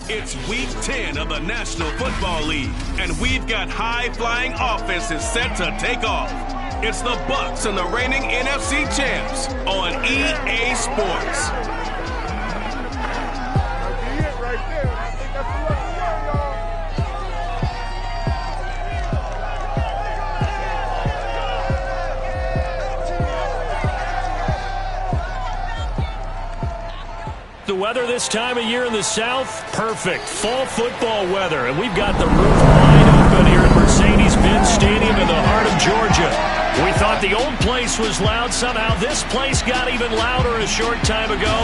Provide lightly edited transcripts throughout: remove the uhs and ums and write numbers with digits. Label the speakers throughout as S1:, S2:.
S1: It's Week 10 of the National Football League, and we've got high-flying offenses set to take off. It's the Bucs and the reigning NFC champs on EA Sports.
S2: The weather this time of year in the South, perfect. Fall football weather, and we've got the roof wide open here at Mercedes-Benz Stadium in the heart of Georgia. We thought the old place was loud. Somehow this place got even louder a short time ago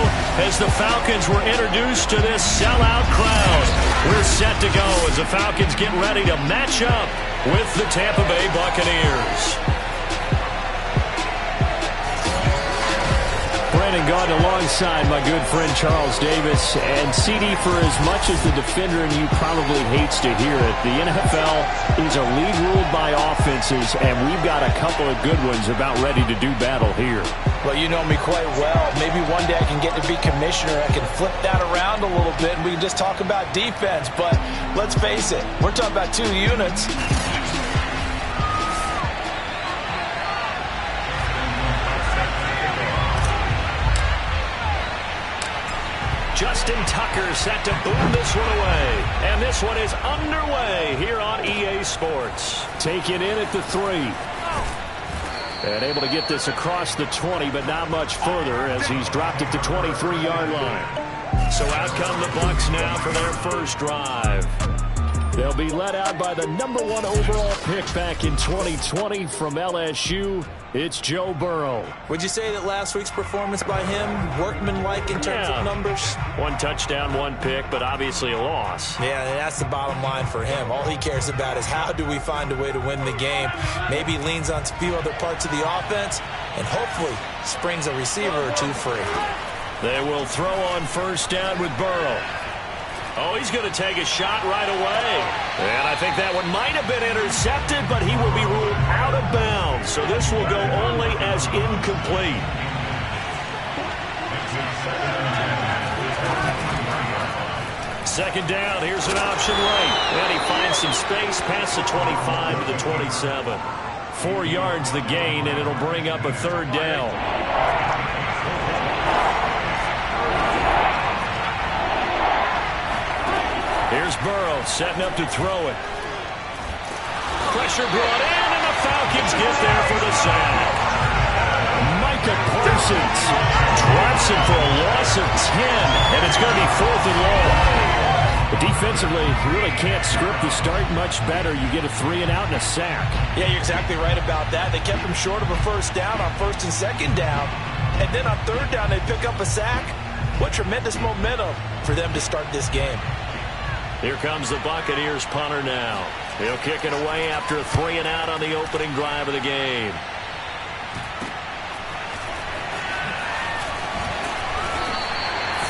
S2: as the Falcons were introduced to this sellout crowd. We're set to go as the Falcons get ready to match up with the Tampa Bay Buccaneers. Brandon Gaudin alongside my good friend Charles Davis. And CD, for as much as the defender in you probably hates to hear it, the NFL is a league ruled by offenses, and we've got a couple of good ones about ready to do battle here.
S3: Well, you know me quite well. Maybe one day I can get to be commissioner. I can flip that around a little bit, and we can just talk about defense. But let's face it, we're talking about two units.
S2: Justin Tucker set to boom this one away. And this one is underway here on EA Sports. Taken in at the 3. And able to get this across the 20, but not much further as he's dropped it to 23-yard line. So out come the Bucs now for their first drive. They'll be led out by the #1 overall pick back in 2020 from LSU. It's Joe Burrow.
S3: Would you say that last week's performance by him, workmanlike in terms of numbers?
S2: 1 touchdown, 1 pick, but obviously a loss.
S3: Yeah, that's the bottom line for him. All he cares about is how do we find a way to win the game. Maybe leans on a few other parts of the offense, and hopefully springs a receiver or two free.
S2: They will throw on first down with Burrow. Oh, he's going to take a shot right away. And I think that one might have been intercepted, but he will be ruled out of bounds. So this will go only as incomplete. Second down, here's an option right. And he finds some space past the 25 to the 27. 4 yards the gain, and it'll bring up a third down. Here's Burrow setting up to throw it. Pressure brought in, and the Falcons get there for the sack. Micah Parsons drops him for a loss of 10, and it's going to be 4th and long. But defensively, you really can't script the start much better. You get a 3 and out and a sack.
S3: Yeah, you're exactly right about that. They kept him short of a first down on first and second down, and then on third down they pick up a sack. What tremendous momentum for them to start this game.
S2: Here comes the Buccaneers punter now. He'll kick it away after a 3 and out on the opening drive of the game.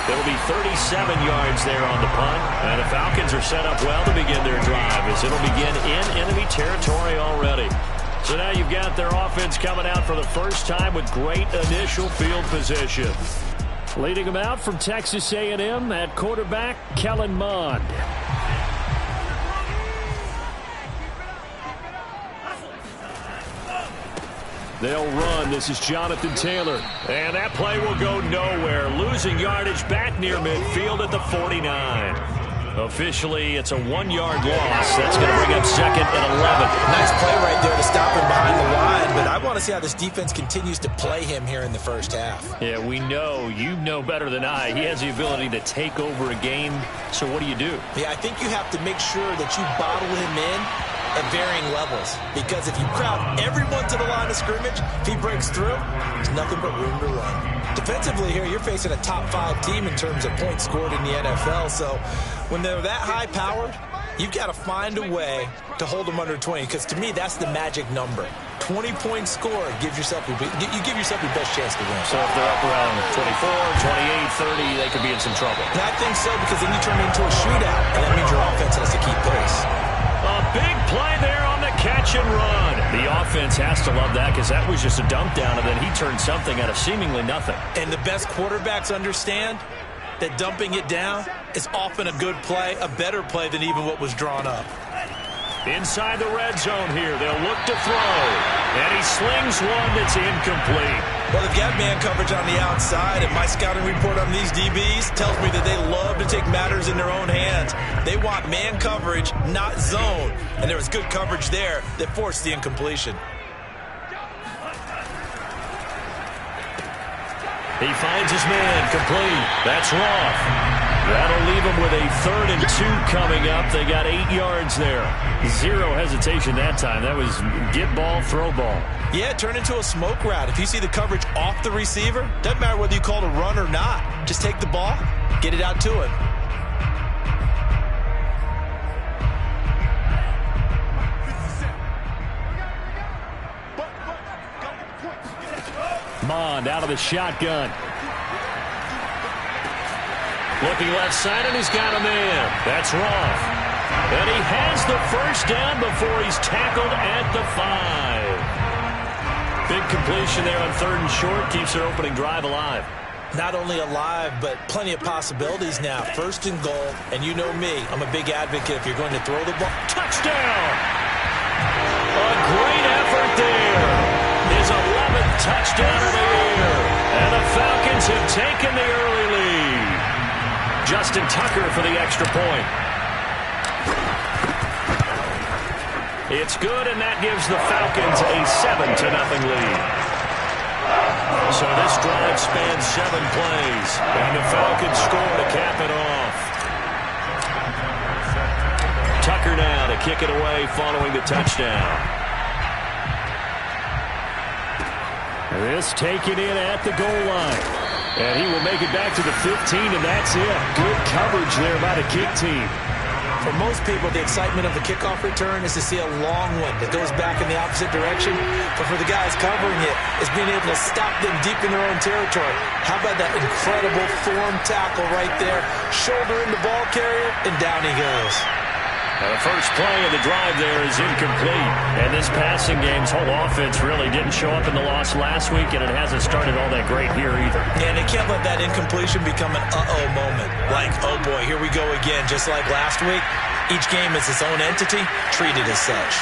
S2: It'll be 37 yards there on the punt. And the Falcons are set up well to begin their drive as it'll begin in enemy territory already. So now you've got their offense coming out for the first time with great initial field position. Leading them out from Texas A&M at quarterback, Kellen Mond. They'll run. This is Jonathan Taylor. And that play will go nowhere. Losing yardage back near midfield at the 49. Officially, it's a 1-yard loss. That's going to bring up second and 11.
S3: Nice play right there to stop him behind the line, but I want to see how this defense continues to play him here in the first half.
S2: Yeah, we know. You know better than I. He has the ability to take over a game, so what do you do?
S3: Yeah, I think you have to make sure that you bottle him in at varying levels, because if you crowd everyone to the line of scrimmage, if he breaks through, there's nothing but room to run. Defensively here, you're facing a top 5 team in terms of points scored in the NFL, so when they're that high-powered, you've got to find a way to hold them under 20, because to me, that's the magic number. 20 points scored gives yourself you give yourself your best chance to win.
S2: So if they're up around 24, 28, 30, they could be in some trouble.
S3: And I think so, because then you turn it into a shootout, and that means your offense has to keep pace.
S2: A big play there on the catch and run. The offense has to love that, because that was just a dump down, and then he turned something out of seemingly nothing.
S3: And the best quarterbacks understand that dumping it down is often a good play, a better play than even what was drawn up.
S2: Inside the red zone here, they'll look to throw. And he slings one that's incomplete.
S3: Well, they've got man coverage on the outside, and my scouting report on these DBs tells me that they love to take matters in their own hands. They want man coverage, not zone. And there was good coverage there that forced the incompletion.
S2: He finds his man, complete. That's Roth. That'll leave him with a 3rd and 2 coming up. They got 8 yards there. Zero hesitation that time. That was get ball, throw ball.
S3: Yeah, it turned into a smoke route. If you see the coverage off the receiver, doesn't matter whether you call it a run or not. Just take the ball, get it out to him.
S2: Mond out of the shotgun. Looking left side, and he's got a man. That's Roth. And he has the first down before he's tackled at the 5. Big completion there on 3rd and short. Keeps their opening drive alive.
S3: Not only alive, but plenty of possibilities now. 1st and goal, and you know me. I'm a big advocate if you're going to throw the ball.
S2: Touchdown! A great effort there. His 11th touchdown of the year. And the Falcons have taken the early lead. Justin Tucker for the extra point. It's good, and that gives the Falcons a 7-0 lead. So this drive spans 7 plays, and the Falcons score to cap it off. Tucker now to kick it away following the touchdown. This taken in at the goal line. And he will make it back to the 15, and that's it. Good coverage there by the kick team.
S3: For most people, the excitement of the kickoff return is to see a long one that goes back in the opposite direction. But for the guys covering it, it's being able to stop them deep in their own territory. How about that incredible form tackle right there? Shoulder in the ball carrier, and down he goes.
S2: The first play of the drive there is incomplete. And this passing game's whole offense really didn't show up in the loss last week, and it hasn't started all that great here either.
S3: And they can't let that incompletion become an uh-oh moment. Like, oh boy, here we go again. Just like last week, each game is its own entity, treated as such.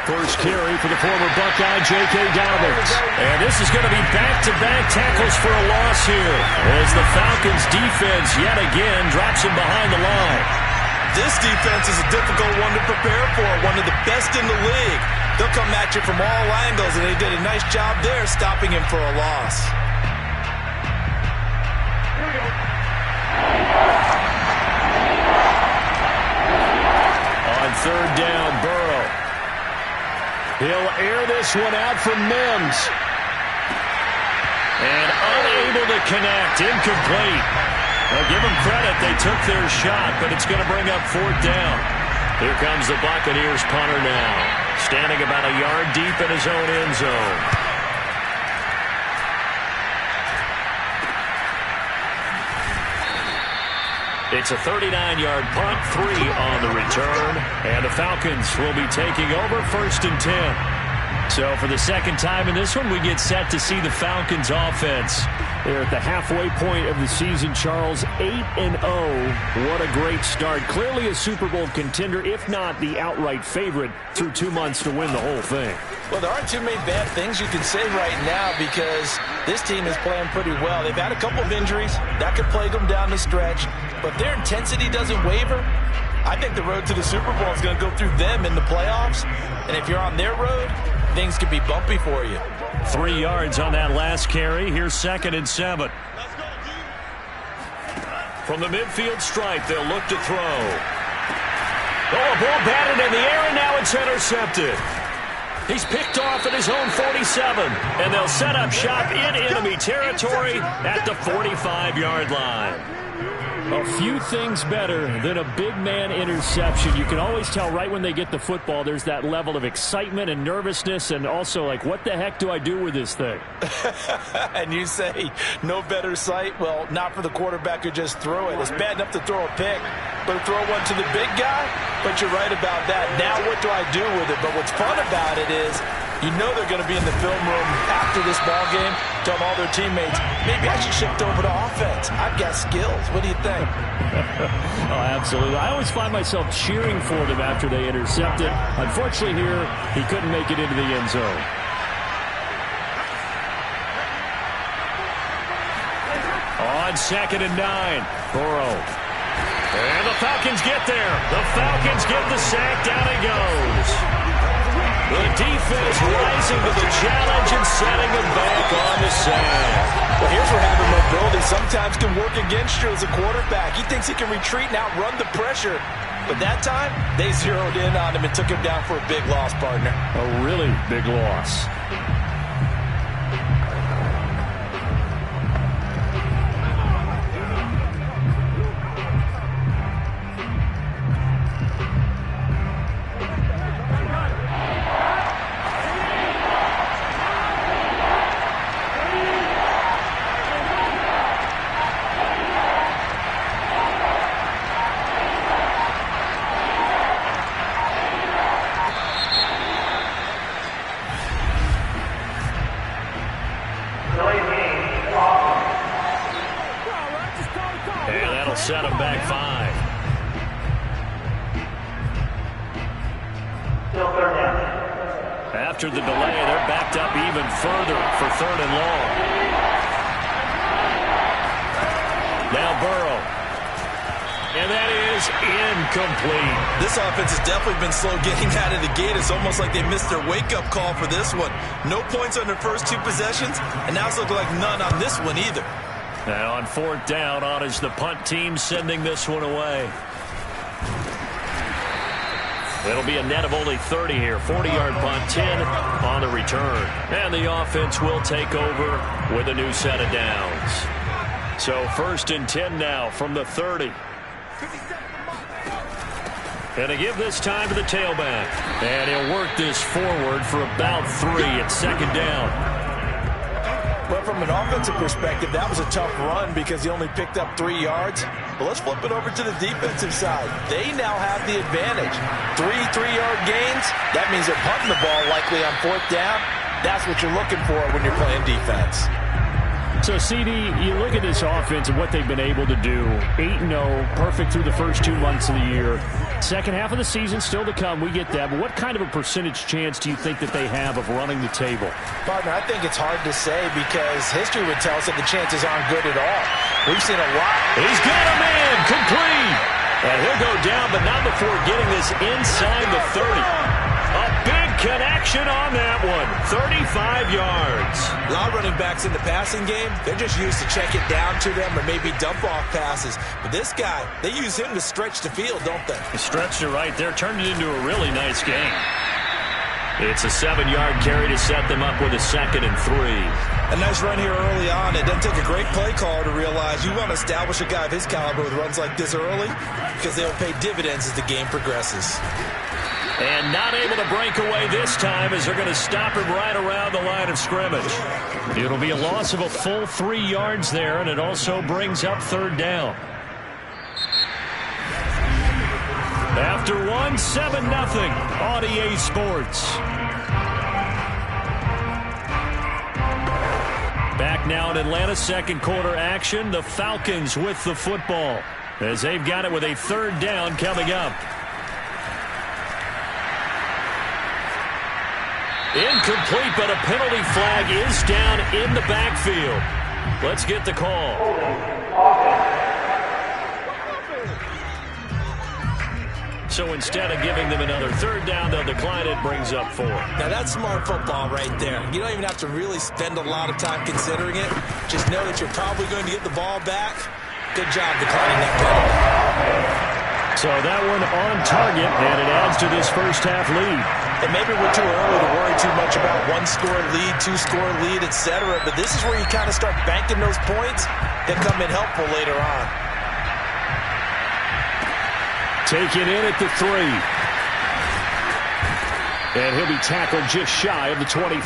S2: First carry for the former Buckeye, J.K. Dobbins. And this is going to be back-to-back tackles for a loss here, as the Falcons defense yet again drops him behind the line.
S3: This defense is a difficult one to prepare for, one of the best in the league. They'll come at you from all angles, and they did a nice job there stopping him for a loss.
S2: On 3rd down, Burrow. He'll air this one out from Mims. And unable to connect, incomplete. Well, give them credit, they took their shot, but it's going to bring up 4th down. Here comes the Buccaneers punter now, standing about a yard deep in his own end zone. It's a 39-yard punt, 3 on the return, and the Falcons will be taking over 1st and 10. So for the second time in this one, we get set to see the Falcons offense. They're at the halfway point of the season, Charles, 8-0. What a great start. Clearly a Super Bowl contender, if not the outright favorite, through 2 months to win the whole thing.
S3: Well, there aren't too many bad things you can say right now because this team is playing pretty well. They've had a couple of injuries. That could plague them down the stretch. But if their intensity doesn't waver, I think the road to the Super Bowl is going to go through them in the playoffs. And if you're on their road, things could be bumpy for you.
S2: 3 yards on that last carry. Here's 2nd and 7. From the midfield stripe, they'll look to throw. Oh, a ball batted in the air, and now it's intercepted. He's picked off at his own 47, and they'll set up shop in enemy territory at the 45-yard line. A few things better than a big man interception. You can always tell right when they get the football, there's that level of excitement and nervousness, and also like, what the heck do I do with this thing?
S3: And you say, no better sight? Well, not for the quarterback who just threw it. It's bad enough to throw a pick, but to throw one to the big guy? But you're right about that. Now what do I do with it? But what's fun about it is You know they're going to be in the film room after this ball game, telling all their teammates, maybe I should shift over to offense. I've got skills. What do you think?
S2: Oh, absolutely. I always find myself cheering for them after they intercept it. Unfortunately here, he couldn't make it into the end zone. On 2nd and 9, Burrow. And the Falcons get there. The Falcons get the sack. Down he goes. The defense rising to the challenge and setting them back on the sand.
S3: Well, here's where having mobility sometimes can work against you as a quarterback. He thinks he can retreat and outrun the pressure. But that time, they zeroed in on him and took him down for a big loss, partner.
S2: A really big loss. Set him back 5.
S4: Still 3rd down.
S2: After the delay, they're backed up even further for 3rd and long. Now Burrow. And that is incomplete.
S3: This offense has definitely been slow getting out of the gate. It's almost like they missed their wake-up call for this one. No points on their first 2 possessions, and now it's looking like none on this one either.
S2: And on 4th down, on is the punt team sending this one away. It'll be a net of only 30 here. 40-yard punt, 10 on the return. And the offense will take over with a new set of downs. So 1st and 10 now from the 30. And to give this time to the tailback. And he'll work this forward for about 3 at 2nd down.
S3: But from an offensive perspective, that was a tough run because he only picked up 3 yards. But let's flip it over to the defensive side. They now have the advantage. 3 3-yard gains. That means they're punting the ball likely on 4th down. That's what you're looking for when you're playing defense.
S2: So, CD, you look at this offense and what they've been able to do. 8-0, perfect through the first 2 months of the year. Second half of the season still to come. We get that. But what kind of a percentage chance do you think that they have of running the table?
S3: Partner, I think it's hard to say because history would tell us that the chances aren't good at all. We've seen a lot.
S2: He's got him in. Complete. And he'll go down, but not before getting this inside the 30. A big connection on that one. 35 yards.
S3: A lot of running backs in the passing game, they're just used to check it down to them or maybe dump off passes. But this guy, they use him to stretch the field, don't they?
S2: He stretched it right there, turned it into a really nice game. It's a 7-yard carry to set them up with a 2nd and 3.
S3: A nice run here early on. It doesn't take a great play caller to realize you want to establish a guy of his caliber with runs like this early because they'll pay dividends as the game progresses.
S2: And not able to break away this time as they're going to stop him right around the line of scrimmage. It'll be a loss of a full 3 yards there, and it also brings up 3rd down. After 7-0 on EA Sports. Back now in Atlanta, 2nd quarter action. The Falcons with the football as they've got it with a 3rd down coming up. Incomplete, but a penalty flag is down in the backfield. Let's get the call. So instead of giving them another 3rd down, they'll decline it. Brings up 4.
S3: Now that's smart football right there. You don't even have to really spend a lot of time considering it. Just know that you're probably going to get the ball back. Good job declining that penalty.
S2: So that one on target, and it adds to this first half lead.
S3: And maybe we're too early to worry too much about 1-score lead, 2-score lead, etc. But this is where you kind of start banking those points that come in helpful later on.
S2: Taken in at the 3. And he'll be tackled just shy of the 25.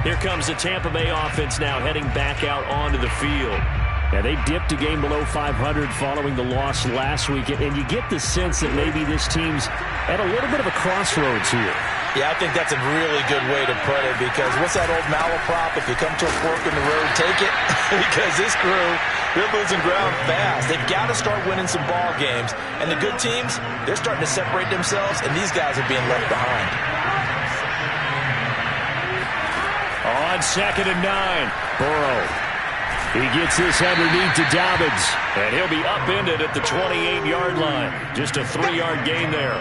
S2: Here comes the Tampa Bay offense now heading back out onto the field. And they dipped a game below 500 following the loss last week. And you get the sense that maybe this team's at a little bit of a crossroads here.
S3: Yeah, I think that's a really good way to put it, because what's that old malaprop? If you come to a fork in the road, take it. Because this crew, they're losing ground fast. They've got to start winning some ball games. And the good teams, they're starting to separate themselves, and these guys are being left behind.
S2: On 2nd and 9, Burrow. He gets this underneath to Dobbins, and he'll be upended at the 28-yard line. Just a 3-yard gain there.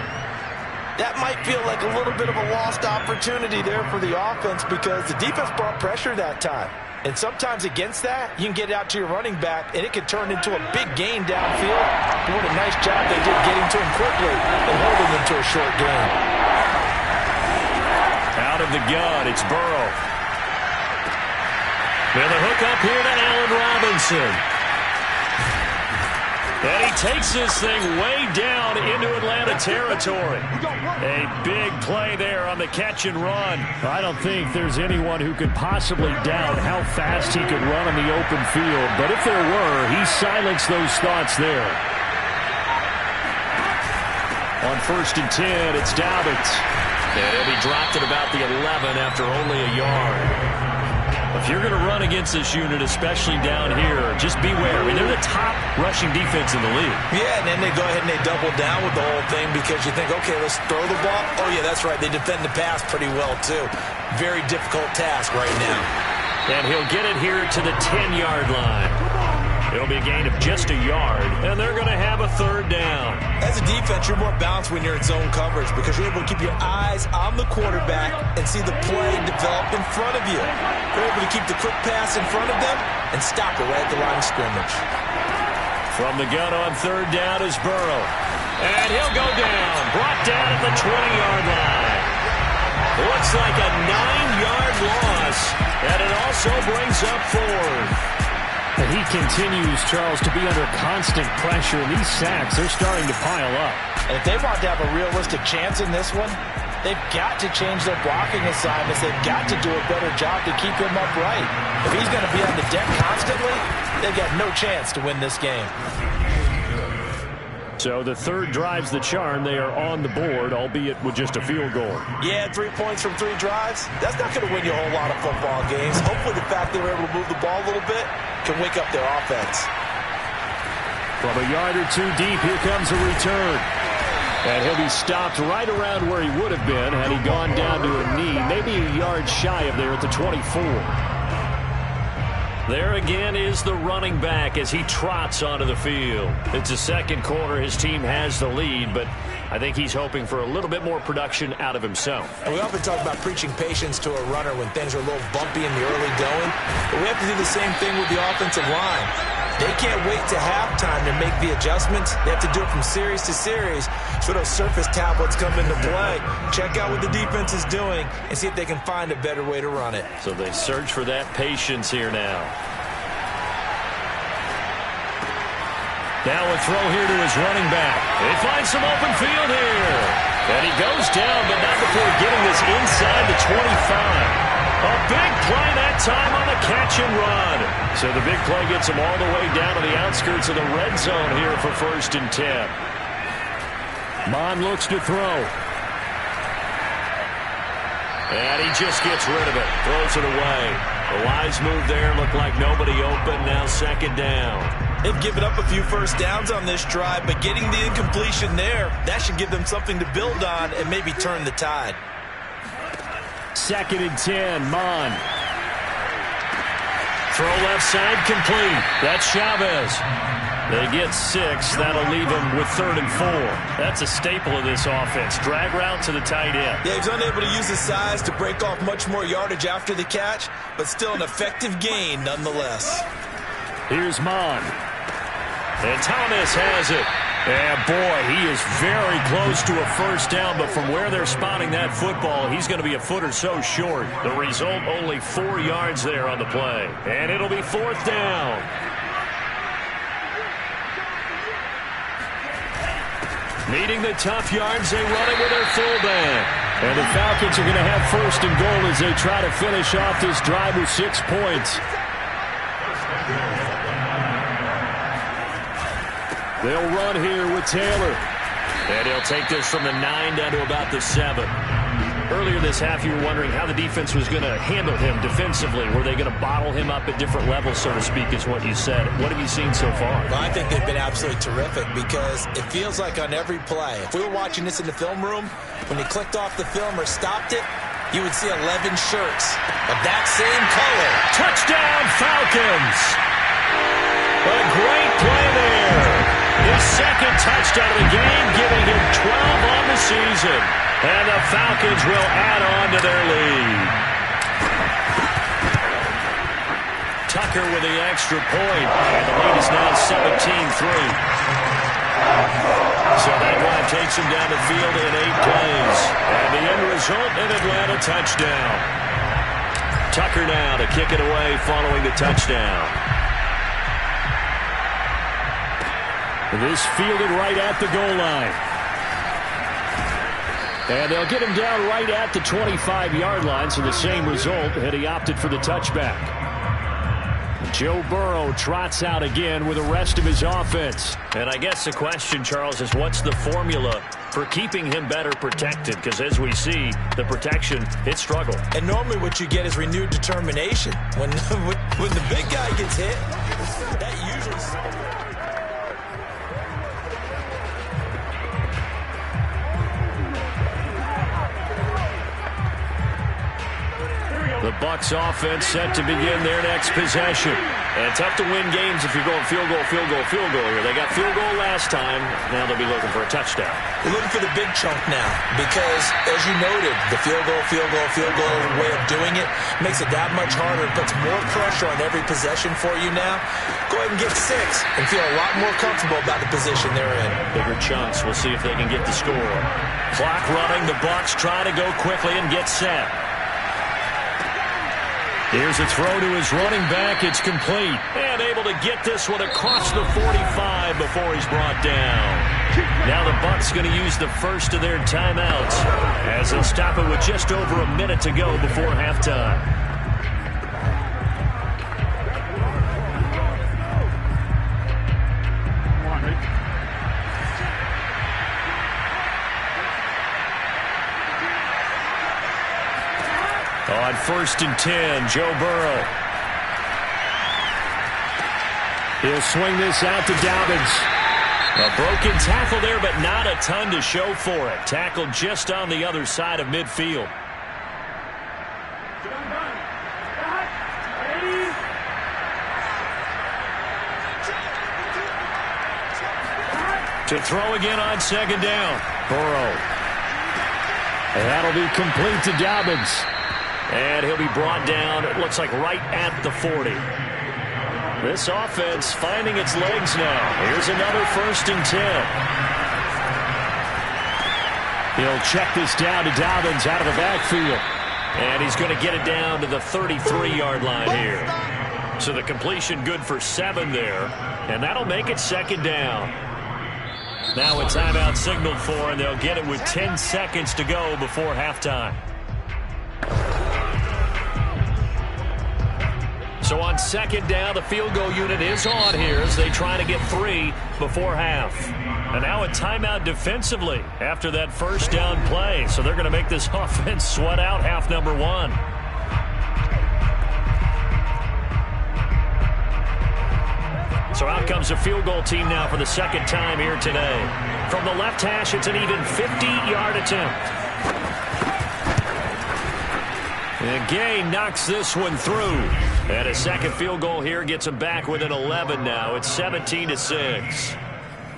S3: That might feel like a little bit of a lost opportunity there for the offense, because the defense brought pressure that time. And sometimes against that, you can get out to your running back, and it could turn into a big gain downfield. But what a nice job they did getting to him quickly and holding him to a short gain.
S2: Out of the gun, it's Burrow. With a hook up here to Allen Robinson. And he takes this thing way down into Atlanta territory. A big play there on the catch and run. I don't think there's anyone who could possibly doubt how fast he could run on the open field. But if there were, he silenced those thoughts there. On 1st and 10, it's Dobbins. And he'll be dropped at about the 11 after only a yard. If you're going to run against this unit, especially down here, just beware. I mean, they're the top rushing defense in the league.
S3: Yeah, and then they go ahead and they double down with the whole thing, because you think, okay, let's throw the ball. Oh, yeah, that's right. They defend the pass pretty well, too. Very difficult task right now.
S2: And he'll get it here to the 10-yard line. It'll be a gain of just a yard, and they're going to have a 3rd down.
S3: As a defense, you're more balanced when you're in zone coverage, because you're able to keep your eyes on the quarterback and see the play develop in front of you. You're able to keep the quick pass in front of them and stop it right at the line of scrimmage.
S2: From the gun on 3rd down is Burrow. And he'll go down. Brought down at the 20-yard line. Looks like a 9-yard loss, and it also brings up 4th.
S4: And he continues, Charles, to be under constant pressure. And these sacks, they're starting to pile up.
S3: And if they want to have a realistic chance in this one, they've got to change their blocking assignments. They've got to do a better job to keep him upright. If he's going to be on the deck constantly, they've got no chance to win this game.
S2: So the 3rd drives the charm. They are on the board, albeit with just a field goal.
S3: Yeah, 3 points from 3 drives. That's not going to win you a whole lot of football games. Hopefully the fact they were able to move the ball a little bit can wake up their offense.
S2: From a yard or 2 deep, here comes a return. And he'll be stopped right around where he would have been had he gone down to a knee, maybe a yard shy of there at the 24. There again is the running back as he trots onto the field. It's the 2nd quarter. His team has the lead, but I think he's hoping for a little bit more production out of himself.
S3: And we often talk about preaching patience to a runner when things are a little bumpy in the early going, but we have to do the same thing with the offensive line. They can't wait to halftime to make the adjustments. They have to do it from series to series so those surface tablets come into play. Check out what the defense is doing and see if they can find a better way to run it.
S2: So they search for that patience here now. Now a throw here to his running back. They find some open field here. And he goes down, but not before getting this inside the 25. A big play that time on the catch and run. So the big play gets him all the way down to the outskirts of the red zone here for 1st and 10. Mon looks to throw. And he just gets rid of it. Throws it away. The wise move there. Looked like nobody open. Now 2nd down.
S3: They've given up a few first downs on this drive, but getting the incompletion there, that should give them something to build on and maybe turn the tide.
S2: 2nd and 10, Mon. Throw left side complete. That's Chavez. They get 6. That'll leave them with 3rd and 4. That's a staple of this offense. Drag route to the tight end.
S3: Yeah, he's unable to use his size to break off much more yardage after the catch, but still an effective gain nonetheless.
S2: Here's Mon. And Thomas has it. And, boy, he is very close to a first down, but from where they're spotting that football, he's going to be a foot or so short. The result, only 4 yards there on the play. And it'll be 4th down. Needing the tough yards, they run it with their fullback. And the Falcons are going to have 1st and goal as they try to finish off this drive with 6 points. They'll run here with Taylor. And he'll take this from the 9 down to about the 7. Earlier this half, you were wondering how the defense was going to handle him defensively. Were they going to bottle him up at different levels, so to speak, is what you said. What have you seen so far?
S3: Well, I think they've been absolutely terrific because it feels like on every play, if we were watching this in the film room, when he clicked off the film or stopped it, you would see 11 shirts of that same color.
S2: Touchdown, Falcons! A great play there. His second touchdown of the game, giving him 12 on the season. And the Falcons will add on to their lead. Tucker with the extra point. And the lead is now 17-3. So that drive takes him down the field in 8 plays. And the end result, an Atlanta touchdown. Tucker now to kick it away following the touchdown. This fielded right at the goal line. And they'll get him down right at the 25-yard line, so the same result, and he opted for the touchback. Joe Burrow trots out again with the rest of his offense. And I guess the question, Charles, is what's the formula for keeping him better protected? Because as we see, the protection, it struggled.
S3: And normally what you get is renewed determination. When the big guy gets hit, that usually...
S2: The Bucs offense set to begin their next possession. And tough to win games if you're going field goal here. They got field goal last time. Now they'll be looking for a touchdown.
S3: They're looking for the big chunk now because, as you noted, the field goal way of doing it makes it that much harder. It puts more pressure on every possession for you now. Go ahead and get 6 and feel a lot more comfortable about the position they're in.
S2: Bigger chunks. We'll see if they can get the score. Clock running. The Bucs try to go quickly and get set. Here's a throw to his running back. It's complete. And able to get this one across the 45 before he's brought down. Now the Bucs going to use the first of their timeouts as they'll stop it with just over a minute to go before halftime. On 1st and 10, Joe Burrow. He'll swing this out to Dobbins. A broken tackle there, but not a ton to show for it. Tackled just on the other side of midfield. To throw again on 2nd down. Burrow. And that'll be complete to Dobbins. And he'll be brought down, it looks like right at the 40. This offense finding its legs now. Here's another 1st and 10. He'll check this down to Dobbins out of the backfield. And he's going to get it down to the 33-yard line here. So the completion good for 7 there. And that'll make it 2nd down. Now a timeout signaled for, and they'll get it with 10 seconds to go before halftime. So on 2nd down, the field goal unit is on here as they try to get 3 before half. And now a timeout defensively after that 1st down play. So they're going to make this offense sweat out half number 1. So out comes the field goal team now for the 2nd time here today. From the left hash, it's an even 50-yard attempt. And Gay knocks this one through. And a 2nd field goal here gets him back within 11 now. It's 17-6.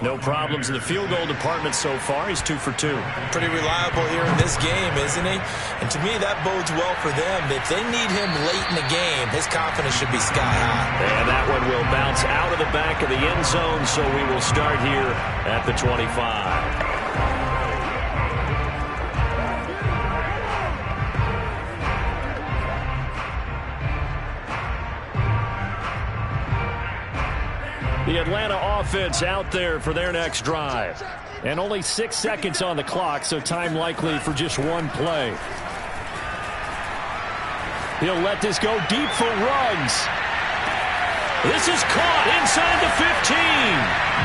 S2: No problems in the field goal department so far. He's 2 for 2.
S3: Pretty reliable here in this game, isn't he? And to me, that bodes well for them. If they need him late in the game, his confidence should be sky high.
S2: And that one will bounce out of the back of the end zone, so we will start here at the 25. The Atlanta offense out there for their next drive. And only 6 seconds on the clock, so time likely for just one play. He'll let this go deep for Ruggs. This is caught inside the 15.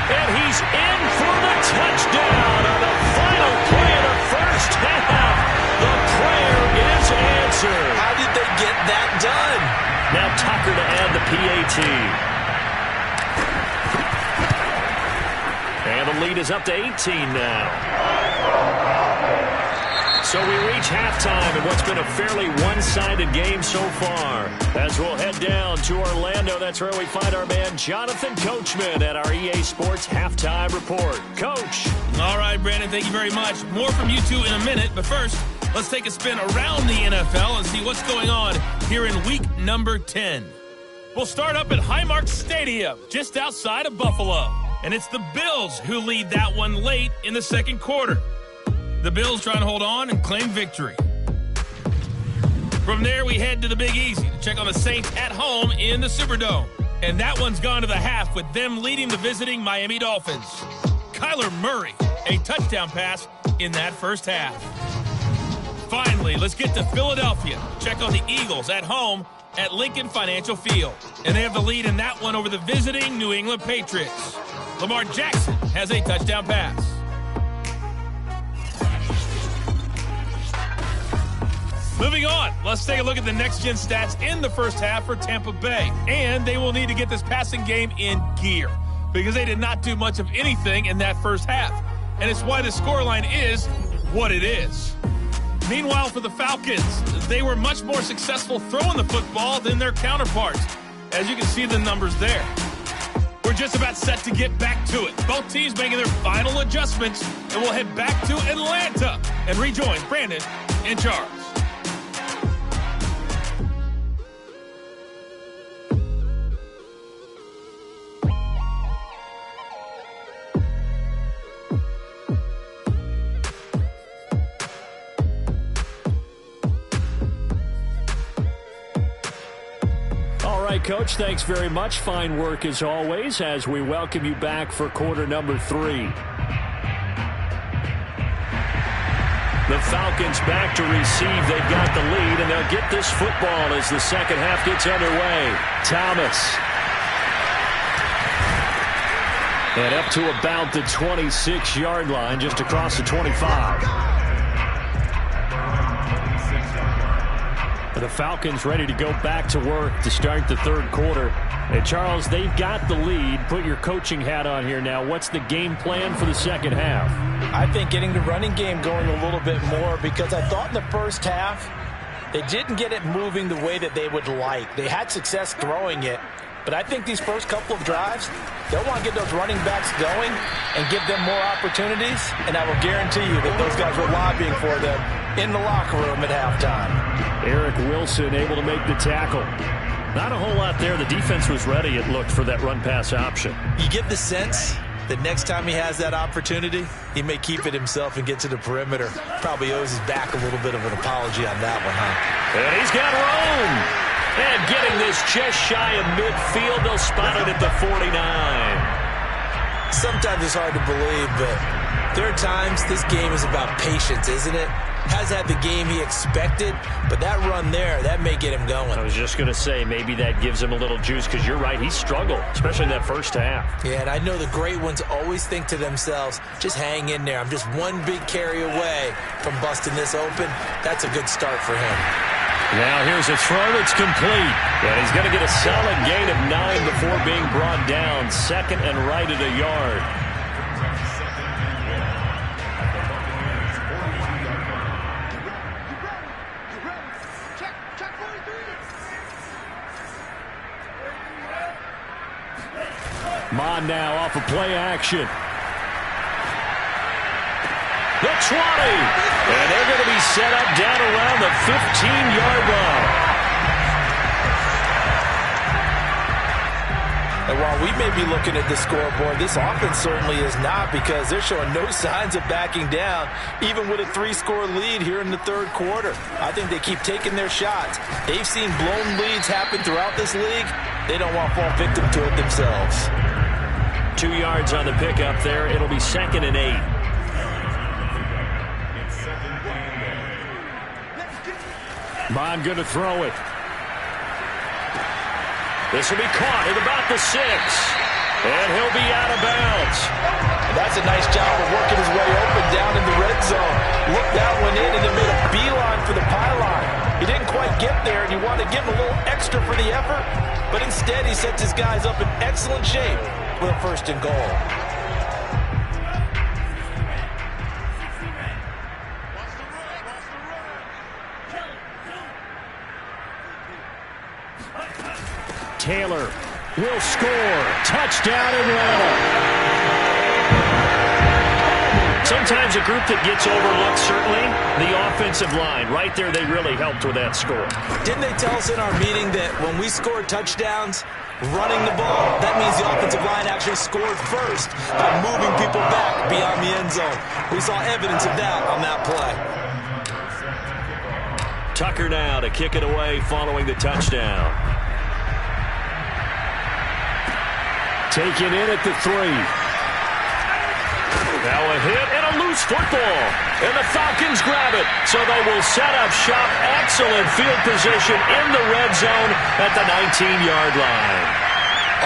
S2: And he's in for the touchdown on the final play of the first half. The prayer is answered.
S3: How did they get that done?
S2: Now Tucker to add the PAT. And the lead is up to 18 now. So we reach halftime in what's been a fairly one-sided game so far. As we'll head down to Orlando, that's where we find our man Jonathan Coachman at our EA Sports Halftime Report. Coach.
S5: All right, Brandon, thank you very much. More from you two in a minute, but first, let's take a spin around the NFL and see what's going on here in week number 10. We'll start up at Highmark Stadium, just outside of Buffalo. And it's the Bills who lead that one late in the second quarter. The Bills trying to hold on and claim victory. From there, we head to the Big Easy to check on the Saints at home in the Superdome. And that one's gone to the half with them leading the visiting Miami Dolphins. Kyler Murray, a touchdown pass in that first half. Finally, let's get to Philadelphia. Check on the Eagles at home at Lincoln Financial Field. And they have the lead in that one over the visiting New England Patriots. Lamar Jackson has a touchdown pass. Moving on, let's take a look at the next-gen stats in the first half for Tampa Bay. And they will need to get this passing game in gear because they did not do much of anything in that first half. And it's why the scoreline is what it is. Meanwhile, for the Falcons, they were much more successful throwing the football than their counterparts. As you can see the numbers there. We're just about set to get back to it. Both teams making their final adjustments, and we'll head back to Atlanta and rejoin Brandon and Charles.
S2: Coach, thanks very much. Fine work as always as we welcome you back for quarter number 3. The Falcons back to receive. They've got the lead, and they'll get this football as the second half gets underway. Thomas. And up to about the 26-yard line, just across the 25. The Falcons ready to go back to work to start the third quarter. And Charles, they've got the lead. Put your coaching hat on here now. What's the game plan for the second half?
S3: I think getting the running game going a little bit more because I thought in the first half they didn't get it moving the way that they would like. They had success throwing it, but I think these first couple of drives, they'll want to get those running backs going and give them more opportunities, and I will guarantee you that those guys were lobbying for them in the locker room at halftime.
S2: Eric Wilson able to make the tackle. Not a whole lot there. The defense was ready, it looked, for that run-pass option.
S3: You get the sense that next time he has that opportunity, he may keep it himself and get to the perimeter. Probably owes his back a little bit of an apology on that one, huh?
S2: And he's got room. And getting this just shy of midfield, they'll spot it at the 49.
S3: Sometimes it's hard to believe, but there are times this game is about patience, isn't it? Has had the game he expected, but that run there, that may get him going.
S2: I was just going to say, maybe that gives him a little juice, because you're right, he struggled, especially in that first half.
S3: Yeah, and I know the great ones always think to themselves, just hang in there. I'm just one big carry away from busting this open. That's a good start for him.
S2: Now here's a throw that's complete. And he's going to get a solid gain of 9 before being brought down. Second and right at a yard. Mon now off of play action. The 20. And they're going to be set up down around the 15-yard line.
S3: And while we may be looking at the scoreboard, this offense certainly is not, because they're showing no signs of backing down, even with a 3-score lead here in the third quarter. I think they keep taking their shots. They've seen blown leads happen throughout this league. They don't want to fall victim to it themselves.
S2: 2 yards on the pickup there. It'll be 2nd and 8. Mon going to throw it. This will be caught at about the 6. And he'll be out of bounds. yards.
S3: And that's a nice job of working his way open down in the red zone. Looked that one in and then made a beeline for the pylon. He didn't quite get there, and you want to give him a little extra for the effort, but instead he sets his guys up in excellent shape with a 1st and goal.
S2: Taylor will score. Touchdown Atlanta. Sometimes a group that gets overlooked, certainly, the offensive line. Right there, they really helped with that score.
S3: Didn't they tell us in our meeting that when we score touchdowns running the ball, that means the offensive line actually scored first by moving people back beyond the end zone? We saw evidence of that on that play.
S2: Tucker now to kick it away following the touchdown. Taken in at the 3. Now a hit and a loose football. And the Falcons grab it. So they will set up shop. Excellent field position in the red zone at the 19-yard line.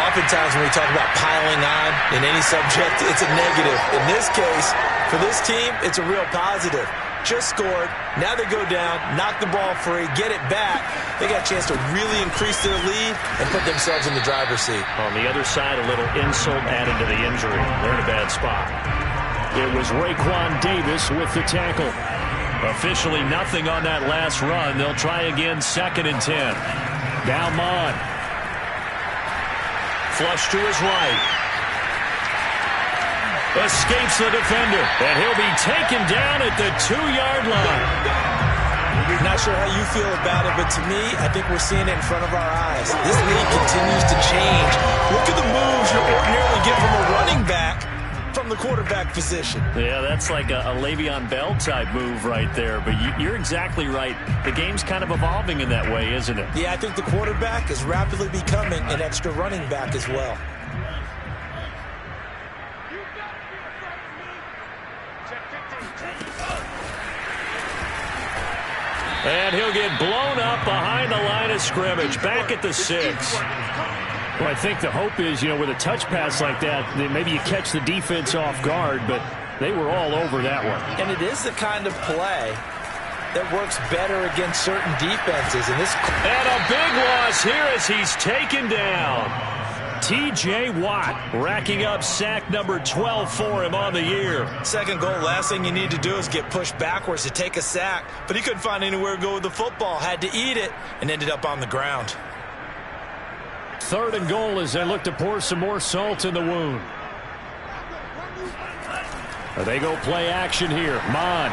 S3: Oftentimes when we talk about piling on in any subject, it's a negative. In this case, for this team, it's a real positive. Just scored. Now they go down, knock the ball free, get it back. They got a chance to really increase their lead and put themselves in the driver's seat.
S2: On the other side, a little insult added to the injury. They're in a bad spot. It was Raekwon Davis with the tackle. Officially nothing on that last run. They'll try again, 2nd and 10. Now Mon. Flush to his right. Escapes the defender, and he'll be taken down at the 2-yard line.
S3: Not sure how you feel about it, but to me, I think we're seeing it in front of our eyes. This league continues to change. Look at the moves you ordinarily get from a running back from the quarterback position.
S2: Yeah, that's like a Le'Veon Bell type move right there, but you're exactly right. The game's kind of evolving in that way, isn't it?
S3: Yeah, I think the quarterback is rapidly becoming an extra running back as well.
S2: And he'll get blown up behind the line of scrimmage, back at the 6.
S4: Well, I think the hope is, with a touch pass like that, maybe you catch the defense off guard, but they were all over that one.
S3: And it is the kind of play that works better against certain defenses. And
S2: a big loss here as he's taken down. T.J. Watt racking up sack number 12 for him on the year.
S3: 2nd goal, last thing you need to do is get pushed backwards to take a sack. But he couldn't find anywhere to go with the football. Had to eat it and ended up on the ground.
S4: 3rd and goal as they look to pour some more salt in the wound. They go play action here. Mon.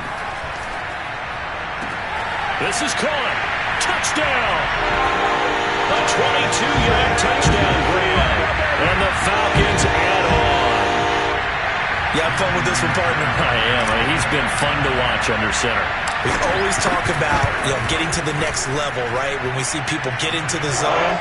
S2: This is caught. Touchdown. A 22-yard touchdown grab. And the Falcons add on.
S3: You have fun with this one, partner?
S2: I am. He's been fun to watch under center.
S3: We always talk about, getting to the next level, right? When we see people get into the zone,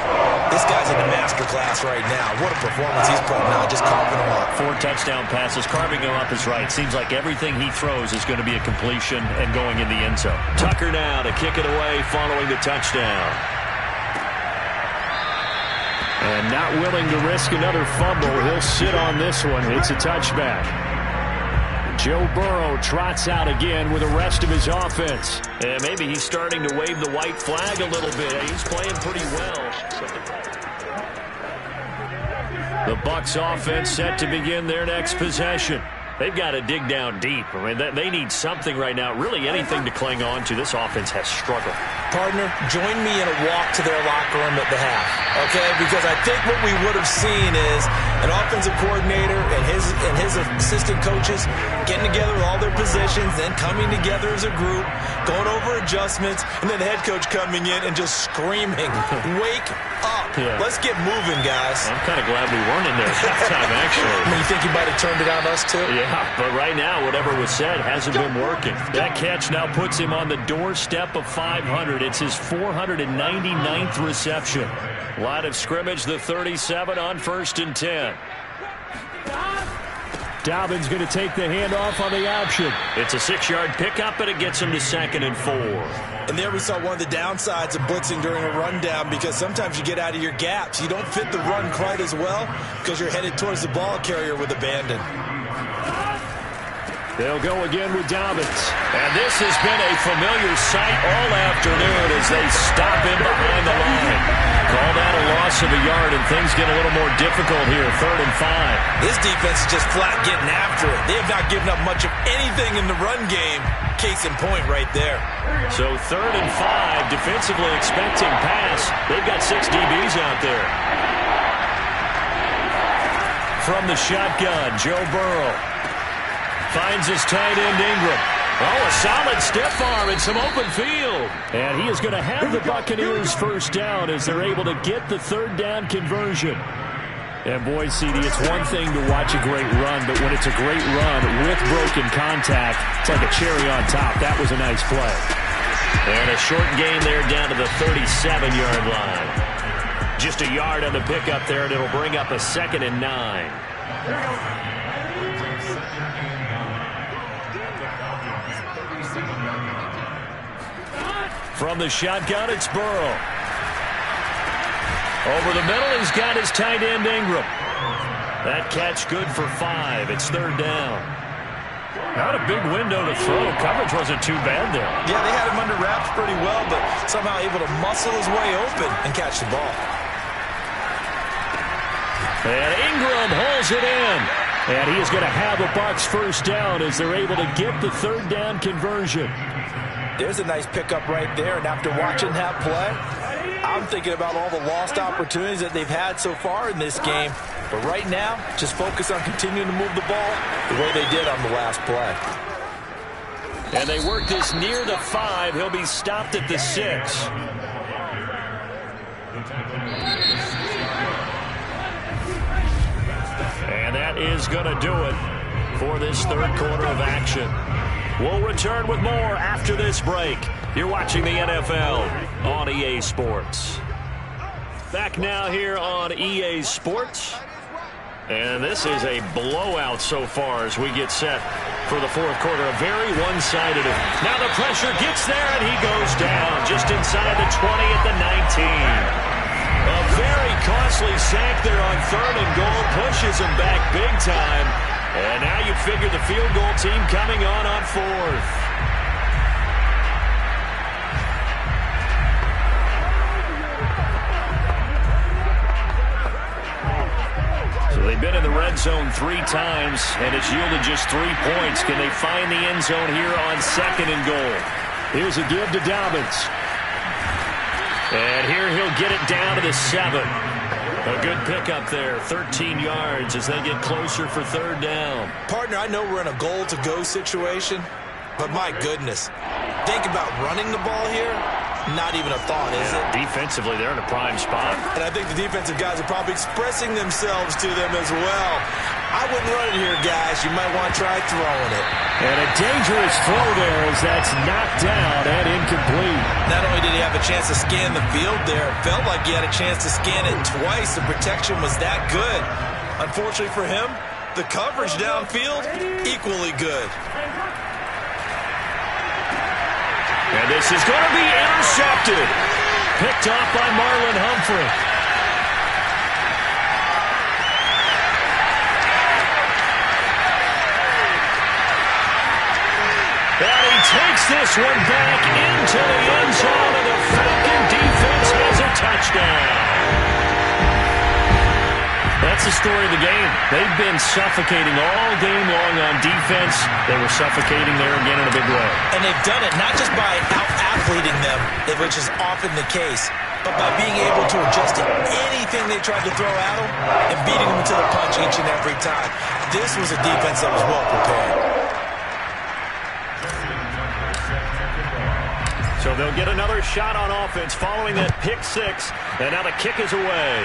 S3: this guy's in the master class right now. What a performance he's putting on, just carving them up.
S2: 4 touchdown passes, carving them up is right. Seems like everything he throws is going to be a completion and going in the end zone. Tucker now to kick it away following the touchdown.
S4: And not willing to risk another fumble, he'll sit on this one. It's a touchback. Joe Burrow trots out again with the rest of his offense.
S2: And maybe he's starting to wave the white flag a little bit. He's playing pretty well. The Bucs offense set to begin their next possession. They've got to dig down deep. I mean, they need something right now, really anything to cling on to. This offense has struggled.
S3: Partner, join me in a walk to their locker room at the half, okay? Because I think what we would have seen is an offensive coordinator and his assistant coaches getting together with all their positions, then coming together as a group, going over adjustments, and then the head coach coming in and just screaming, wake up. Yeah. Let's get moving, guys.
S2: I'm kind of glad we weren't in there at halftime, actually.
S3: I mean, you think he might have turned it on us, too?
S2: Yeah, but right now, whatever was said hasn't been working. That catch now puts him on the doorstep of 500. It's his 499th reception. Line of scrimmage, the 37 on 1st and 10.
S4: Dobbins going to take the handoff on the option.
S2: It's a 6-yard pickup, and it gets him to 2nd and 4.
S3: And there we saw one of the downsides of blitzing during a rundown, because sometimes you get out of your gaps. You don't fit the run quite as well because you're headed towards the ball carrier with abandon.
S4: They'll go again with Dobbins.
S2: And this has been a familiar sight all afternoon as they stop him behind the line. Call that a loss of a yard, and things get a little more difficult here, 3rd and 5.
S3: This defense is just flat getting after it. They have not given up much of anything in the run game. Case in point right there.
S2: So 3rd and 5, defensively expecting pass. They've got 6 DBs out there.
S4: From the shotgun, Joe Burrow finds his tight end Ingram.
S2: Oh, a solid stiff arm and some open field.
S4: And he is going to have the Buccaneers first down as they're able to get the 3rd down conversion. And boy, CD, it's one thing to watch a great run, but when it's a great run with broken contact, it's like a cherry on top. That was a nice play.
S2: And a short gain there down to the 37-yard line. Just a yard on the pickup there, and it'll bring up a 2nd and 9.
S4: From the shotgun, it's Burrow. Over the middle, he's got his tight end Ingram. That catch good for 5. It's 3rd down. Not a big window to throw. Coverage wasn't too bad there.
S3: Yeah, they had him under wraps pretty well, but somehow able to muscle his way open and catch the ball.
S4: And Ingram holds it in. And he is going to have a Bucs first down as they're able to get the 3rd down conversion.
S3: There's a nice pickup right there, and after watching that play, I'm thinking about all the lost opportunities that they've had so far in this game. But right now, just focus on continuing to move the ball the way they did on the last play.
S4: And they work this near the 5. He'll be stopped at the 6. And that is going to do it for this 3rd quarter of action. We'll return with more after this break. You're watching the NFL on EA Sports. Back now here on EA Sports. And this is a blowout so far as we get set for the 4th quarter. A very one-sided. Now the pressure gets there, and he goes down just inside the 20 at the 19. A very costly sack there on 3rd and goal. Pushes him back big time. And now you figure the field goal team coming on 4th. So they've been in the red zone 3 times, and it's yielded just 3 points. Can they find the end zone here on 2nd and goal? Here's a give to Dobbins. And here he'll get it down to the 7. A good pickup there, 13 yards as they get closer for 3rd down.
S3: Partner, I know we're in a goal-to-go situation, but my goodness, think about running the ball here. Not even a thought, is it?
S4: Defensively, they're in a prime spot.
S3: And I think the defensive guys are probably expressing themselves to them as well. I wouldn't run it here, guys. You might want to try throwing it.
S4: And a dangerous throw there as that's knocked down and incomplete.
S3: Not only did he have a chance to scan the field there, it felt like he had a chance to scan it twice. The protection was that good. Unfortunately for him, the coverage downfield, equally good.
S4: And this is going to be intercepted. Picked off by Marlon Humphrey. And he takes this one back into the end zone, and the Falcon defense has a touchdown. That's the story of the game. They've been suffocating all game long on defense. They were suffocating there again in a big way.
S3: And they've done it not just by out-athleting them, which is often the case, but by being able to adjust to anything they tried to throw at them and beating them to the punch each and every time. This was a defense that was well prepared.
S4: So they'll get another shot on offense following that pick 6, and now the kick is away.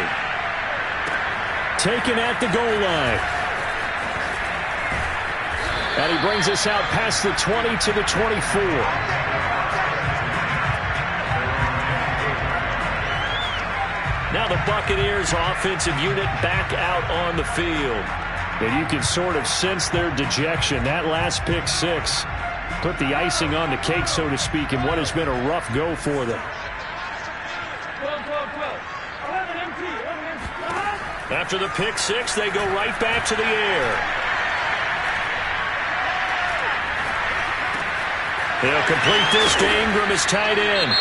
S4: Taken at the goal line. And he brings us out past the 20 to the 24. Now the Buccaneers offensive unit back out on the field.
S2: And you can sort of sense their dejection. That last pick six put the icing on the cake, so to speak, in what has been a rough go for them.
S4: After the pick six, they go right back to the air. They'll complete this to Ingram as tight end.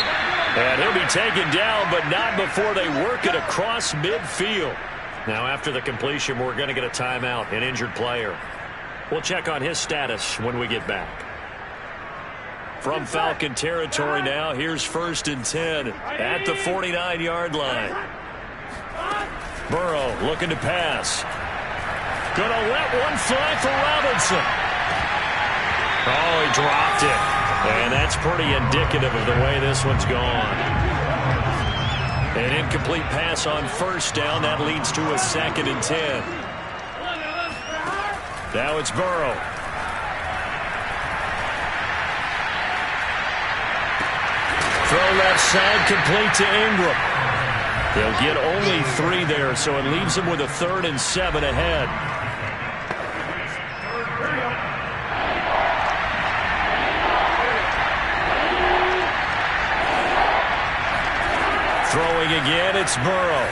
S4: And he'll be taken down, but not before they work it across midfield. Now, after the completion, we're going to get a timeout, an injured player. We'll check on his status when we get back. From Falcon territory now, here's 1st and 10 at the 49-yard line. Burrow looking to pass. Going to let one fly for Robinson. Oh, he dropped it. And that's pretty indicative of the way this one's gone. An incomplete pass on 1st down. That leads to a 2nd and 10. Now it's Burrow. Throw left side, complete to Ingram. They'll get only 3 there, so it leaves them with a 3rd and 7 ahead. Throwing again, it's Burrow.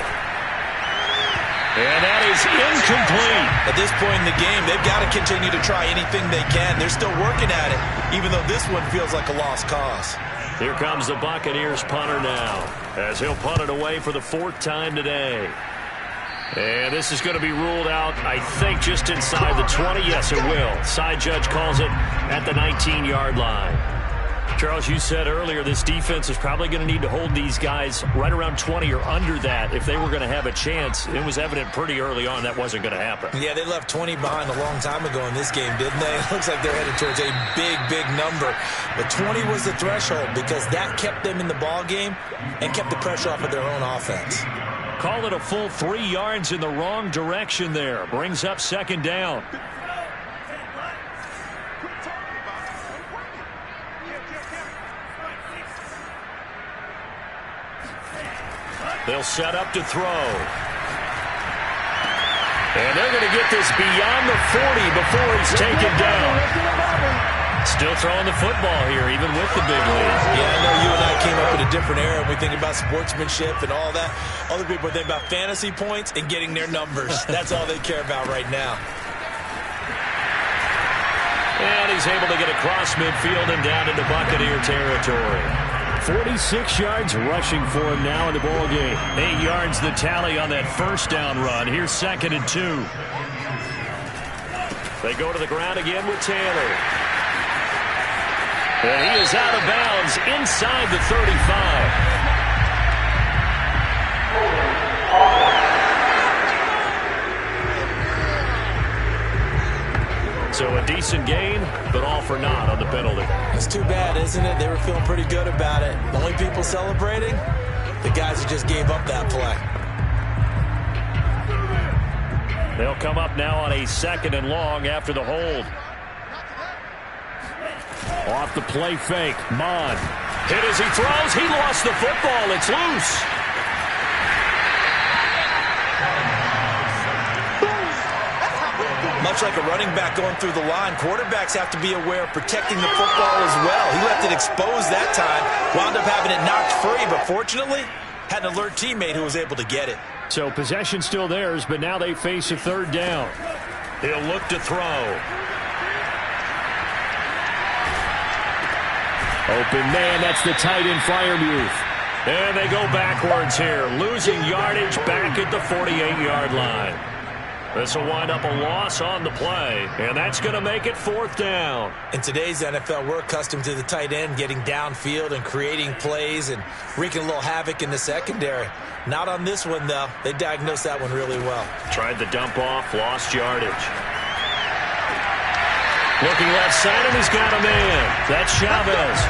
S4: And that is incomplete.
S3: At this point in the game, they've got to continue to try anything they can. They're still working at it, even though this one feels like a lost cause.
S4: Here comes the Buccaneers punter now, as he'll punt it away for the 4th time today. And this is going to be ruled out, I think, just inside the 20. Yes, it will. Side judge calls it at the 19-yard line. Charles, you said earlier this defense is probably going to need to hold these guys right around 20 or under that if they were going to have a chance. It was evident pretty early on that wasn't going to happen.
S3: Yeah, they left 20 behind a long time ago in this game, didn't they? It looks like they're headed towards a big, big number. But 20 was the threshold because that kept them in the ball game and kept the pressure off of their own offense.
S2: Call it a full 3 yards in the wrong direction there. Brings up 2nd down.
S4: They'll set up to throw. And they're going to get this beyond the 40 before he's taken down. Still throwing the football here, even with the big lead.
S3: Yeah, I know you and I came up in a different era. We think about sportsmanship and all that. Other people think about fantasy points and getting their numbers. That's all they care about right now.
S4: And he's able to get across midfield and down into Buccaneer territory.
S2: 46 yards rushing for him now in the ball game.
S4: 8 yards the tally on that 1st down run. Here's 2nd and 2. They go to the ground again with Taylor. And he is out of bounds inside the 35. So a decent gain, but all for naught on the penalty.
S3: It's too bad, isn't it? They were feeling pretty good about it. The only people celebrating, the guys who just gave up that play.
S4: They'll come up now on a 2nd and long after the hold.
S2: Off the play fake, Mon.
S4: Hit as he throws. He lost the football. It's loose.
S3: Much like a running back going through the line, quarterbacks have to be aware of protecting the football as well. He left it exposed that time, wound up having it knocked free, but fortunately, had an alert teammate who was able to get it.
S2: So possession still theirs, but now they face a 3rd down.
S4: He'll look to throw.
S2: Open man, that's the tight end Freiermuth.
S4: And they go backwards here, losing yardage back at the 48-yard line. This will wind up a loss on the play, and that's going to make it 4th down.
S3: In today's NFL, we're accustomed to the tight end getting downfield and creating plays and wreaking a little havoc in the secondary. Not on this one, though. They diagnosed that one really well.
S4: Tried the dump off, lost yardage. Looking left side, and he's got a man. That's Chavez.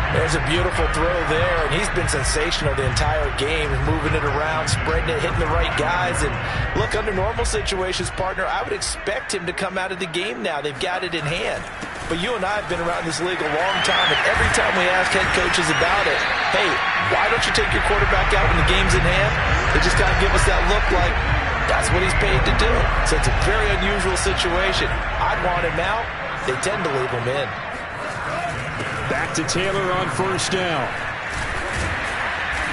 S3: There's a beautiful throw there, and he's been sensational the entire game, moving it around, spreading it, hitting the right guys. And look, under normal situations, partner, I would expect him to come out of the game now. They've got it in hand. But you and I have been around this league a long time, and every time we ask head coaches about it, hey, why don't you take your quarterback out when the game's in hand? They just kind of give us that look like, That's what he's paid to do. So it's a very unusual situation. I'd want him out. They tend to leave him in.
S2: Back to Taylor on first down.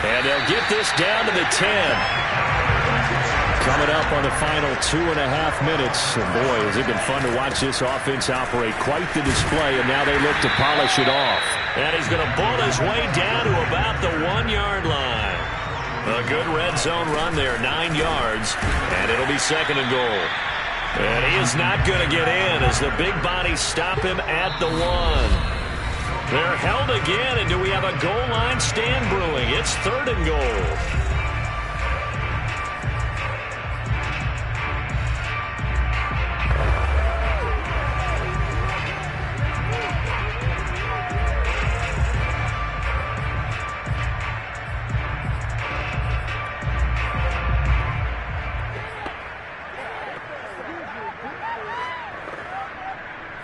S2: And they'll get this down to the 10. Coming up on the final 2.5 minutes. And boy, has it been fun to watch this offense operate. Quite the display, and now they look to polish it off.
S4: And he's going to bull his way down to about the 1-yard line. A good red zone run there, 9 yards, and it'll be second and goal. And he is not going to get in as the big bodies stop him at the 1. They're held again, and do we have a goal line stand brewing? It's third and goal.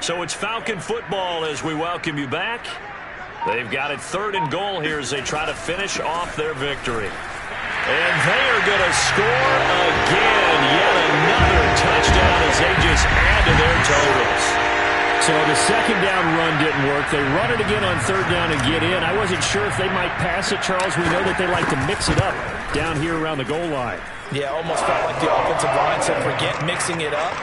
S4: So it's Falcon football as we welcome you back. They've got it third and goal here as they try to finish off their victory. And they are going to score again. Yet another touchdown as they just add to their totals.
S2: So the second down run didn't work. They run it again on third down and get in. I wasn't sure if they might pass it, Charles. We know that they like to mix it up down here around the goal line. Yeah,
S3: almost felt like the offensive line said, forget mixing it up.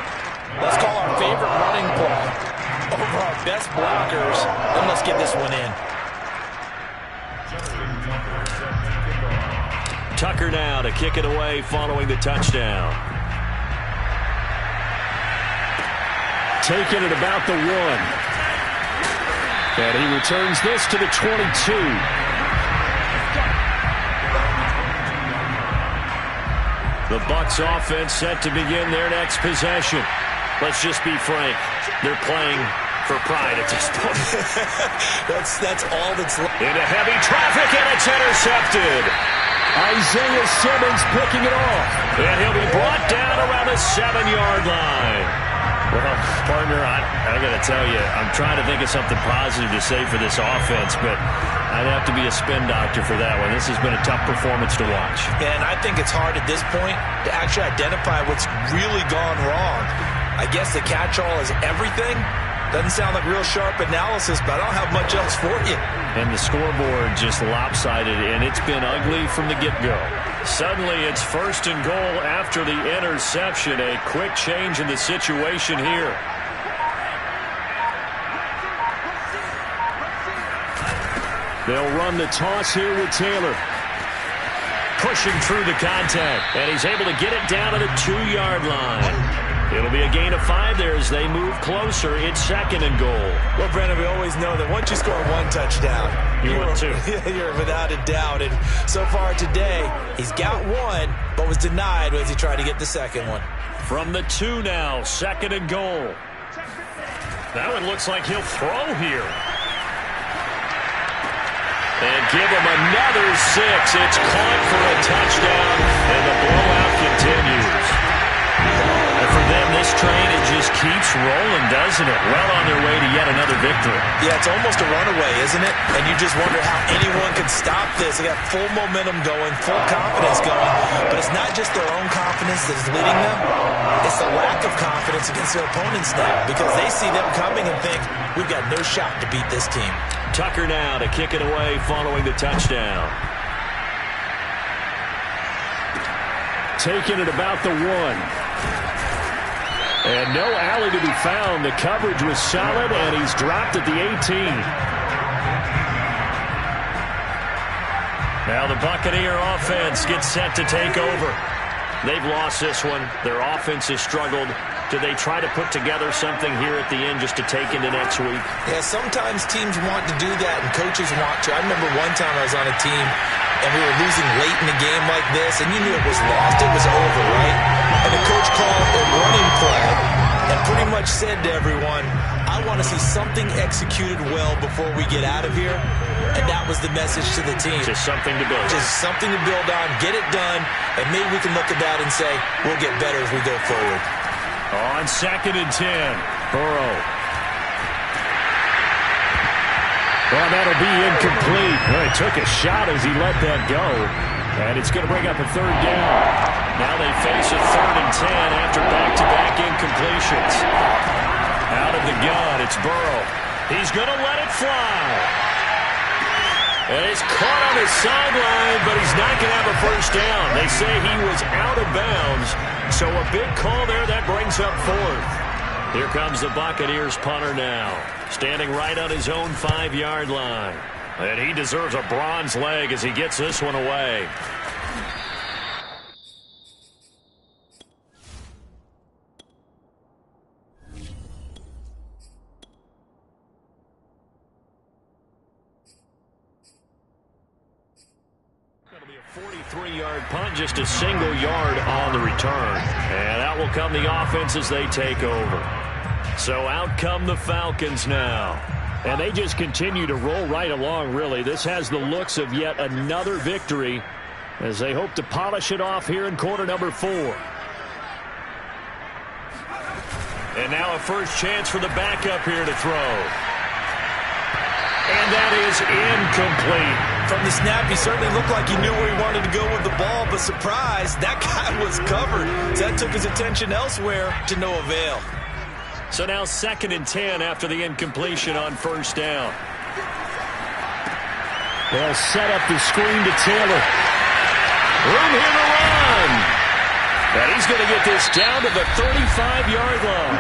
S3: Let's call our favorite running play over our best blockers, and let's get this one in.
S4: Tucker now to kick it away following the touchdown.
S2: Taking it about the 1. And he returns this to the 22.
S4: The Bucs offense set to begin their next possession. Let's just be frank. They're playing for pride at this point.
S3: that's all that's left.
S4: Into heavy traffic, and it's intercepted.
S2: Isaiah Simmons picking it off.
S4: And he'll be brought down around the 7-yard line.
S2: Well, partner, I got to tell you, I'm trying to think of something positive to say for this offense, but I'd have to be a spin doctor for that one. This has been a tough performance to watch.
S3: And I think it's hard at this point to actually identify what's really gone wrong. I guess the catch-all is everything. Doesn't sound like real sharp analysis, but I don't have much else for you.
S2: And the scoreboard just lopsided, and it's been ugly from the get-go.
S4: Suddenly, it's first and goal after the interception. A quick change in the situation here.
S2: They'll run the toss here with Taylor.
S4: Pushing through the contact, and he's able to get it down to the 2-yard line. It'll be a gain of 5 there as they move closer. It's second and goal.
S3: Well, Brandon, we always know that once you score 1 touchdown,
S4: you're 2.
S3: You're without a doubt. And so far today, he's got 1, but was denied as he tried to get the second one.
S4: From the 2 now, second and goal. That one looks like he'll throw here. And give him another 6. It's caught for a touchdown, and the blowout continues. And for them, this train, it just keeps rolling, doesn't it? Well on their way to yet another victory.
S3: Yeah, it's almost a runaway, isn't it? And you just wonder how anyone can stop this. They got full momentum going, full confidence going. But it's not just their own confidence that is leading them. It's the lack of confidence against their opponents now, because they see them coming and think, we've got no shot to beat this team.
S4: Tucker now to kick it away following the touchdown.
S2: Taking it about the 1. And no alley to be found. The coverage was solid, and he's dropped at the 18.
S4: Now the Buccaneer offense gets set to take over. They've lost this one. Their offense has struggled. Do they try to put together something here at the end just to take into next week?
S3: Yeah, sometimes teams want to do that, and coaches want to. I remember one time I was on a team, and we were losing late in a game like this, and you knew it was lost. It was over, right? And the coach called a running play and pretty much said to everyone, I want to see something executed well before we get out of here. And that was the message to the team.
S4: Just something to build on.
S3: Just something to build on, get it done, and maybe we can look at that and say, we'll get better as we go forward.
S2: On second and 10, Burrow. Well, that'll be incomplete. Well, he took a shot as he let that go. And it's going to bring up a third down. Now they face a 3rd and 10 after back-to-back incompletions. Out of the gun, it's Burrow. He's going to let it fly. And he's caught on his sideline, but he's not going to have a first down. They say he was out of bounds, so a big call there that brings up 4th. Here comes the Buccaneers punter now, standing right on his own 5-yard line. And he deserves a bronze leg as he gets this one away. It'll be a 43-yard punt, just a single yard on the return. And that will come the offense as they take over. So out come the Falcons now. And they just continue to roll right along, really. This has the looks of yet another victory as they hope to polish it off here in quarter number 4. And now a first chance for the backup here to throw. And that is incomplete.
S3: From the snap, he certainly looked like he knew where he wanted to go with the ball, but surprise, that guy was covered. So that took his attention elsewhere to no avail.
S2: So now 2nd and 10 after the incompletion on first down. They'll set up the screen to Taylor. Room here to run. And he's going to get this down to the 35-yard line.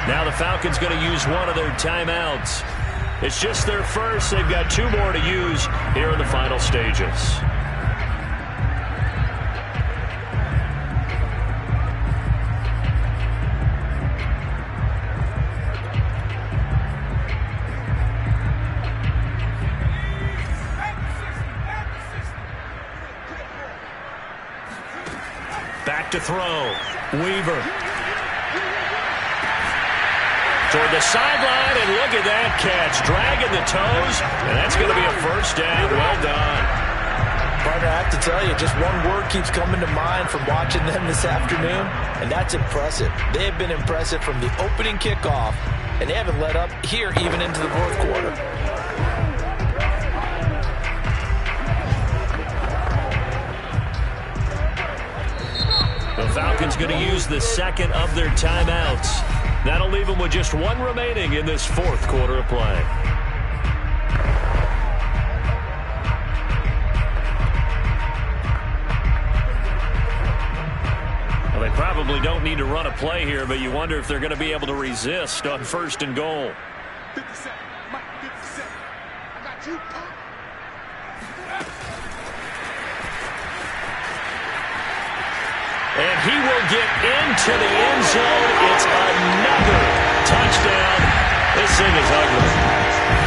S2: Now the Falcons going to use one of their timeouts. It's just their first. They've got 2 more to use here in the final stages. Back to throw. Weaver. Toward the sideline, and look at that catch. Dragging the toes, and that's going to be a first down. Well done.
S3: Partner, I have to tell you, just one word keeps coming to mind from watching them this afternoon, and that's impressive. They have been impressive from the opening kickoff, and they haven't let up here even into the 4th quarter.
S2: The Falcons going to use the 2nd of their timeouts. That'll leave them with just 1 remaining in this 4th quarter of play. Well, they probably don't need to run a play here, but you wonder if they're going to be able to resist on 1st and goal.
S6: 57, Mike, 57. I got you.
S2: And he will get into the end zone. It's another touchdown. This thing is ugly.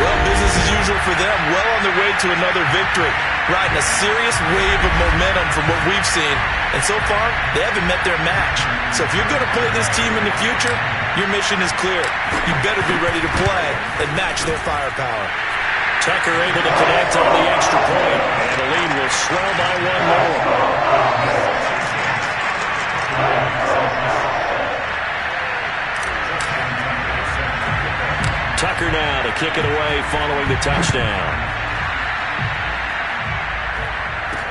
S3: Well, business as usual for them. Well on their way to another victory. Riding a serious wave of momentum from what we've seen. And so far, they haven't met their match. So if you're going to play this team in the future, your mission is clear. You better be ready to play and match their firepower.
S2: Tucker able to connect on the extra point. And the lead will swell by 1 more. Tucker now to kick it away following the touchdown.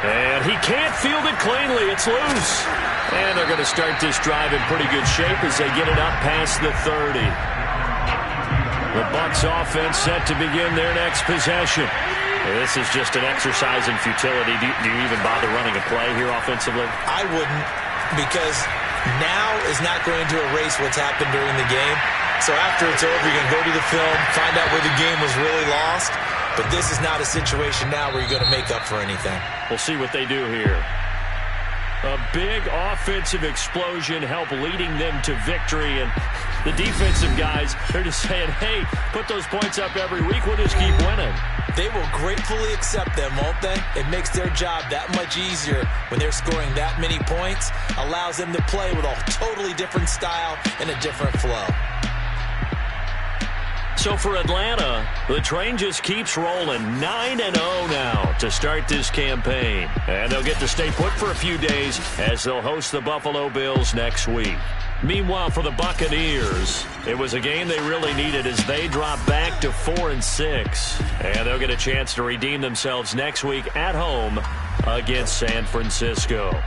S2: And he can't field it cleanly. It's loose. And they're going to start this drive in pretty good shape as they get it up past the 30. The Bucs offense set to begin their next possession. This is just an exercise in futility. Do you even bother running a play here offensively?
S3: I wouldn't, because now is not going to erase what's happened during the game. So after it's over, you can go to the film, find out where the game was really lost. But this is not a situation now where you're going to make up for anything.
S2: We'll see what they do here. A big offensive explosion help leading them to victory. And the defensive guys, they're just saying, hey, put those points up every week. We'll just keep winning.
S3: They will gratefully accept them, won't they? It makes their job that much easier when they're scoring that many points. Allows them to play with a totally different style and a different flow.
S2: So for Atlanta, the train just keeps rolling. 9-0 now to start this campaign. And they'll get to stay put for a few days as they'll host the Buffalo Bills next week. Meanwhile, for the Buccaneers, it was a game they really needed as they drop back to 4-6. And they'll get a chance to redeem themselves next week at home against San Francisco.